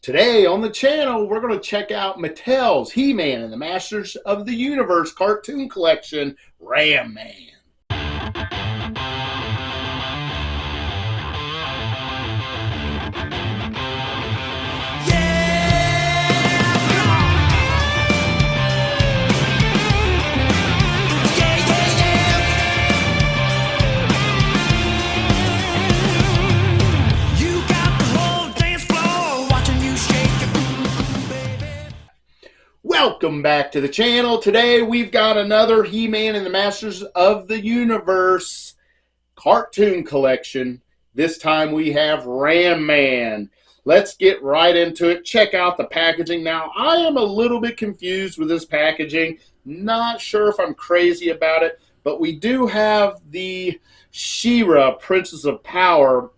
Today on the channel, we're going to check out Mattel's He-Man and the Masters of the Universe cartoon collection, Ram Man. Welcome back to the channel. Today we've got another He-Man and the Masters of the Universe cartoon collection. This time we have Ram Man. Let's get right into it. Check out the packaging. Now, I am a little bit confused with this packaging. Not sure if I'm crazy about it, but we do have the She-Ra, Princess of Power,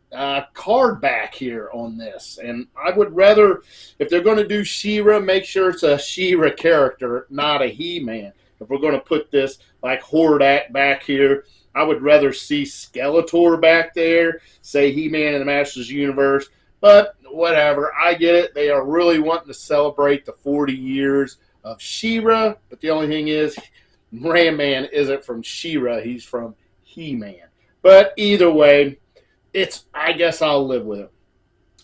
card back here on this, and I would rather, if they're going to do She-Ra, make sure it's a She-Ra character, not a He-Man. If we're going to put this like Hordak back here, I would rather see Skeletor back there, say He-Man and the Masters Universe, but whatever, I get it. They are really wanting to celebrate the 40 years of She-Ra, but the only thing is, Ram Man isn't from She-Ra, he's from He-Man. But either way, I guess I'll live with it.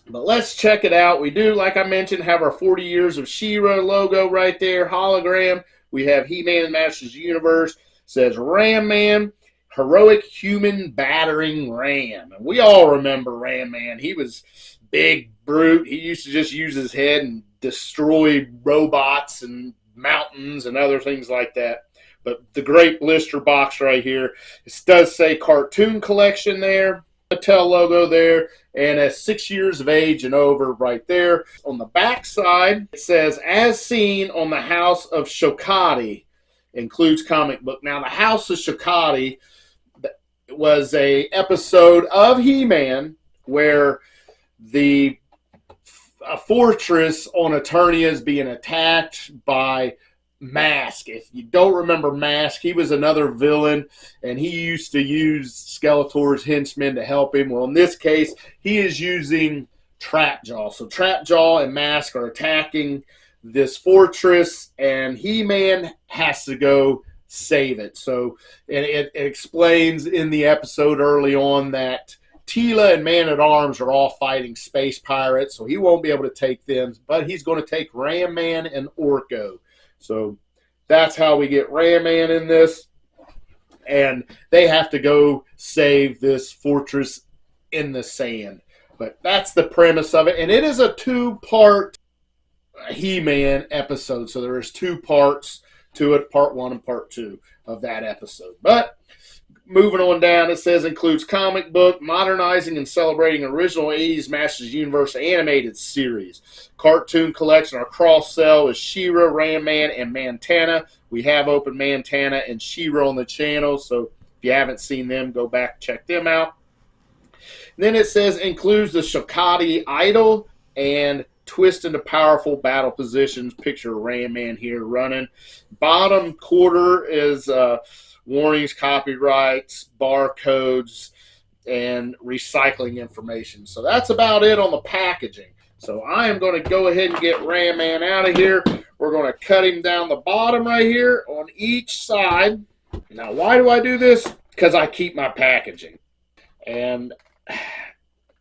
But let's check it out. We do, like I mentioned, have our 40 years of She-Ra logo right there, hologram. We have He-Man and Masters of the Universe. It says Ram Man, heroic human battering ram. And we all remember Ram Man. He was big brute. He used to just use his head and destroy robots and mountains and other things like that. But the great blister box right here, it does say cartoon collection there. Mattel logo there, and at 6 years of age and over right there. On the back side, it says, as seen on the House of Shokati, includes comic book. Now, the House of Shokati was a episode of He-Man where a fortress on Eternia is being attacked by Mask. If you don't remember Mask, he was another villain, and he used to use Skeletor's henchmen to help him. Well, in this case, he is using Trapjaw. So Trapjaw and Mask are attacking this fortress, and He-Man has to go save it. So it explains in the episode early on that Teela and Man-at-Arms are all fighting space pirates, so he won't be able to take them, but he's going to take Ram Man and Orko. So that's how we get Ram Man in this. And they have to go save this fortress in the sand. But that's the premise of it. And it is a two-part He-Man episode. So there is two parts to it, part one and part two of that episode. But moving on down, it says includes comic book, modernizing and celebrating original 80s Masters Universe animated series. Cartoon collection, our cross-sell is She-Ra, Ram Man, and Montana. We have opened Montana and She-Ra on the channel, so if you haven't seen them, go back, check them out. And then it says includes the Shokati Idol and twist into powerful battle positions. Picture Ram Man here running. Bottom quarter is warnings, copyrights, barcodes, and recycling information. So that's about it on the packaging. So I am going to go ahead and get Ram Man out of here. We're going to cut him down the bottom right here on each side. Now, why do I do this? Because I keep my packaging. And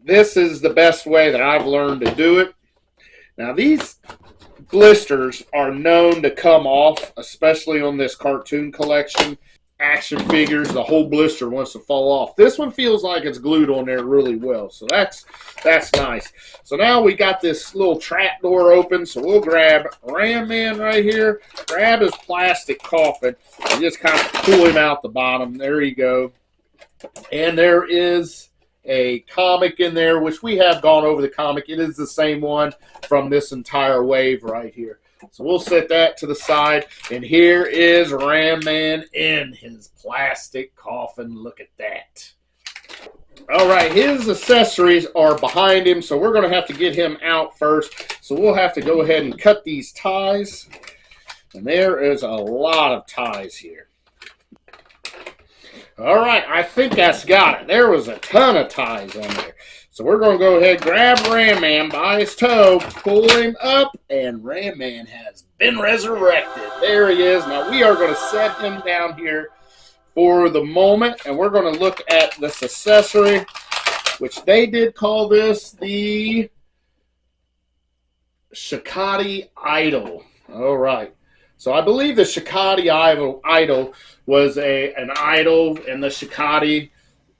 this is the best way that I've learned to do it. Now, these blisters are known to come off, especially on this cartoon collection. Action figures, the whole blister wants to fall off. This one feels like it's glued on there really well, so that's nice. So now we got this little trap door open, so we'll grab Ram Man right here, grab his plastic coffin, and just kind of pull him out the bottom. There you go. And there is a comic in there, which we have gone over the comic. It is the same one from this entire wave right here. So we'll set that to the side. And here is Ram Man in his plastic coffin. Look at that. All right, his accessories are behind him, so we're going to have to get him out first. So we'll have to go ahead and cut these ties. And there is a lot of ties here. All right, I think that's got it. There was a ton of ties on there. So we're going to go ahead and grab Ram Man by his toe, pull him up, and Ram Man has been resurrected. There he is. Now we are going to set him down here for the moment, and we're going to look at this accessory, which they did call this the Shikati Idol. All right. So I believe the Shikati idol was an idol, and the Shikati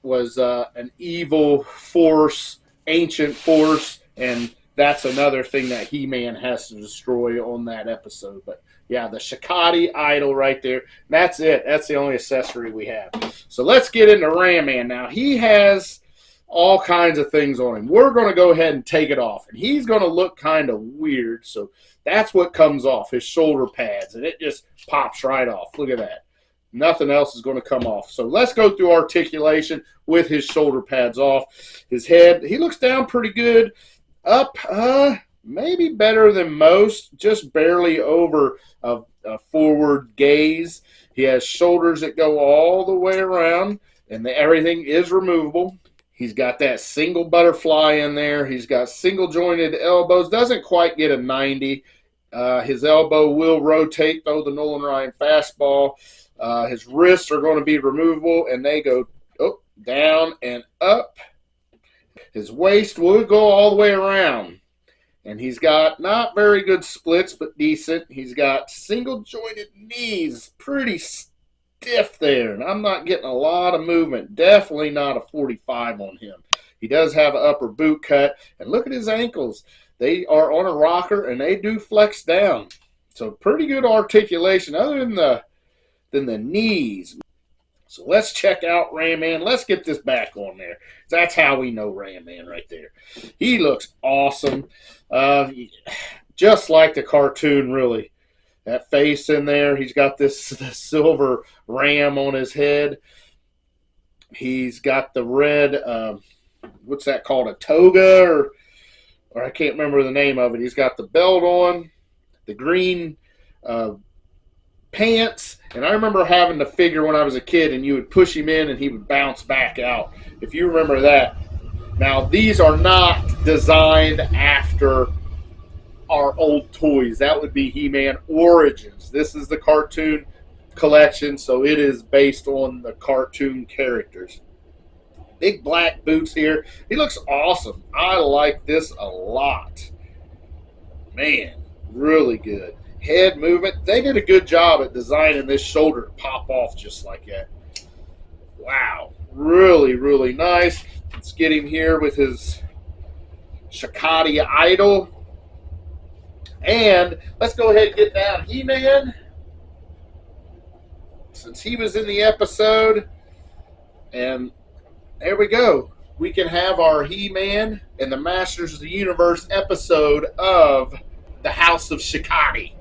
was an evil force, ancient force, and that's another thing that He-Man has to destroy on that episode. But yeah, the Shikati idol right there. That's it. That's the only accessory we have. So let's get into Ram Man now. He has all kinds of things on him. We're going to go ahead and take it off, and he's going to look kind of weird. So that's what comes off, his shoulder pads, and it just pops right off. Look at that. Nothing else is going to come off. So let's go through articulation with his shoulder pads off. His head, he looks down pretty good. Up, maybe better than most, just barely over a forward gaze. He has shoulders that go all the way around, and everything is removable. He's got that single butterfly in there. He's got single jointed elbows. Doesn't quite get a 90. His elbow will rotate, though, the Nolan Ryan fastball. His wrists are going to be removable, and they go down and up. His waist will go all the way around. And he's got not very good splits, but decent. He's got single jointed knees, pretty stiff there. And I'm not getting a lot of movement. Definitely not a 45 on him. He does have an upper boot cut. And look at his ankles. They are on a rocker, and they do flex down. So pretty good articulation other than the knees. So let's check out Ram Man. Let's get this back on there. That's how we know Ram Man right there. He looks awesome. Just like the cartoon, really. That face in there. He's got this silver ram on his head. He's got the red, what's that called, a toga? Or I can't remember the name of it. He's got the belt on, the green pants, and I remember having the figure when I was a kid, and you would push him in and he would bounce back out, if you remember that. Now, these are not designed after our old toys. That would be He-Man Origins. This is the cartoon collection, so it is based on the cartoon characters. Big black boots here. He looks awesome. I like this a lot. Man, really good. Head movement. They did a good job at designing this shoulder to pop off just like that. Wow. Really, really nice. Let's get him here with his Shikati idol. And let's go ahead and get down He-Man. Since he was in the episode. And there we go. We can have our He-Man and the Masters of the Universe episode of the House of Shikati.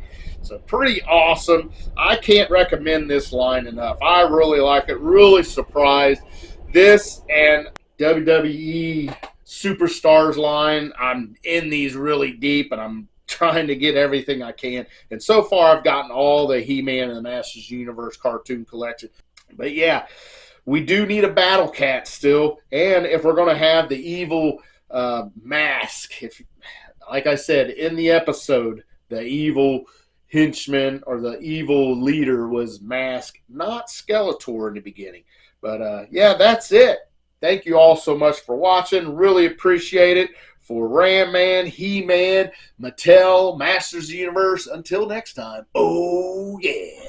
So pretty awesome. I can't recommend this line enough. I really like it. Really surprised. This and WWE Superstars line, I'm in these really deep, and I'm trying to get everything I can. And so far, I've gotten all the He-Man and the Masters of the Universe cartoon collection. But yeah, we do need a Battle Cat still. And if we're going to have the evil mask, like I said, in the episode, the evil henchman or the evil leader was Mask, not Skeletor in the beginning. But yeah, that's it. Thank you all so much for watching. Really appreciate it. For Ram Man, He-Man, Mattel, Masters of the Universe. Until next time, oh yeah.